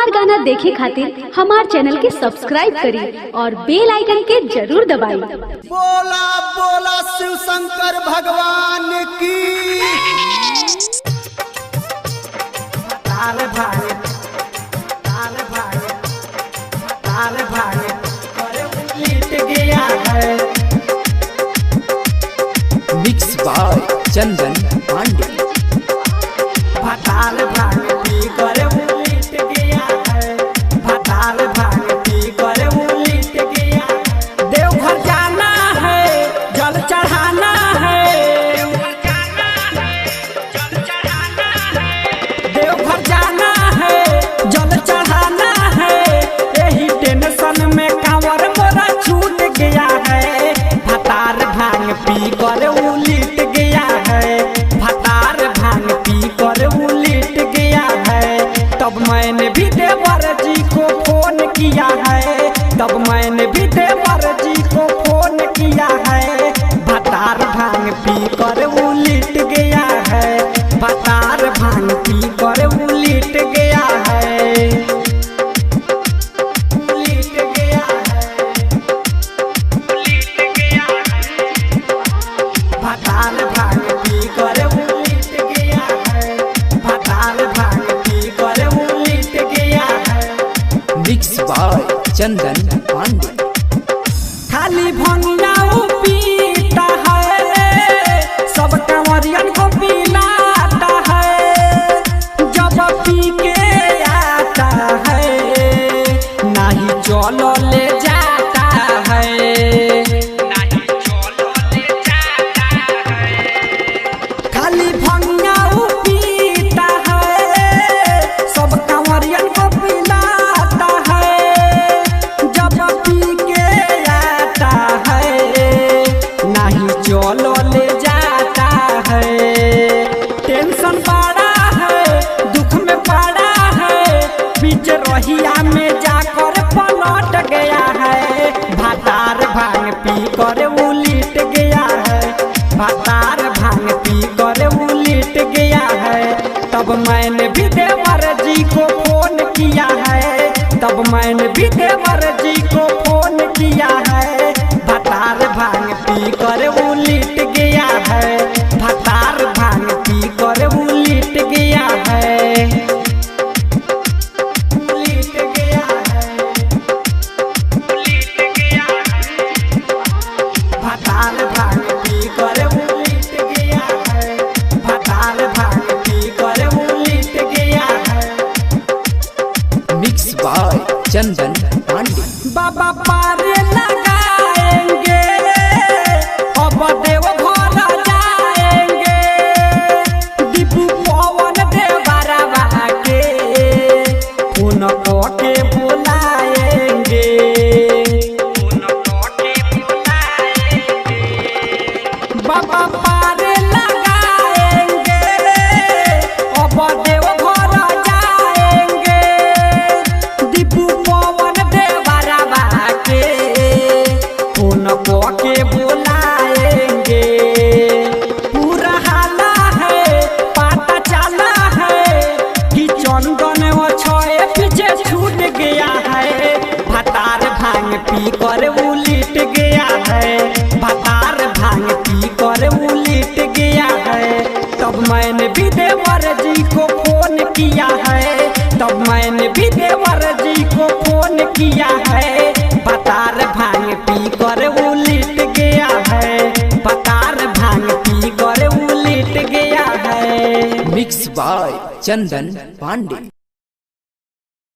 हमार गाना देखे खातिर हमार चैनल के सब्सक्राइब करी और बेल आइकन के जरूर दबाई। बोला बोला शिव शंकर भगवान की। तार भाई तार भाई तार भाई लेट गया है। Mix by Chandan Pandey. भटार भांग पी करे लेट गया है। भटार भांग पी करे लेट गया। देवघर जाना है, जल चढ़ाना है। देवघर जाना है, जल चढ़ाना है। यही टेंशन में कांवर मोरा छूट गया है। भटार भांग पी करे लेट गया है। भटार भांग पी कर लेट गया है। तब मैंने भी देवर जी को फोन किया है। तब मैंने भी देवर जी को फोन किया है। भटार भांग पी कर लेट गया है। भटार भांग पी कर लेट गया है। लेट गया है। लेट गया है। भटार भांग पी कर लेट गया है। भटार भांग पी कर लेट गया है। Mix by Chandan Pandey. खाली भंगिया पीता है, सब कंवरियन को पिलाता है। जब पी के आता है, नहीं चलो ले जाता है। नहीं चलो ले जाता है। खाली भंगिया पीता है, सब कंवरियन को पिलाता है। जब पी के आता है, नहीं चलो ले जाता है। टेंशन बड़ा है, दुख में पड़ा है। बीच रहिया में जाकर पलट गया है। भटार भांग पी कर लेट गया है। भटार भांग पी कर लेट गया है। तब मैंने भी देवर जी को फोन किया है। तब मैंने भी देवर जी को फोन किया है। भटार भांग पी कर लेट गया है। भटार भांग पी कर लेट गया है। लेट गया है। लेट गया है। भटार भांग पी कर लेट गया है। भटार भांग पी कर लेट गया है। Mix by Chandan Pandey. बाबा पारे लगाएंगे, अब देवघर जाएंगे। दीपू पवन देवरवा के फोन के बुलाएंगे। फोन के बुलाएंगे। बाबा पारे लगाएंगे, अब देवघर जाएंगे। दीपू पवन देवरवा के फोन के बुलाएंगे। पूरा हाला है, पता चला है कि चंदन वो छोए पीछे छूट गया है। भटार भांग पी कर लेट गया है। भटार भांग पी कर लेट गया है। तब मैंने भी देवर जी को फोन किया है। तब मैंने भी देवर जी को फोन किया है। भटार भांग पी कर लेट गया है। भटार भांग पी कर लेट गया है। Mix by Chandan Pandey.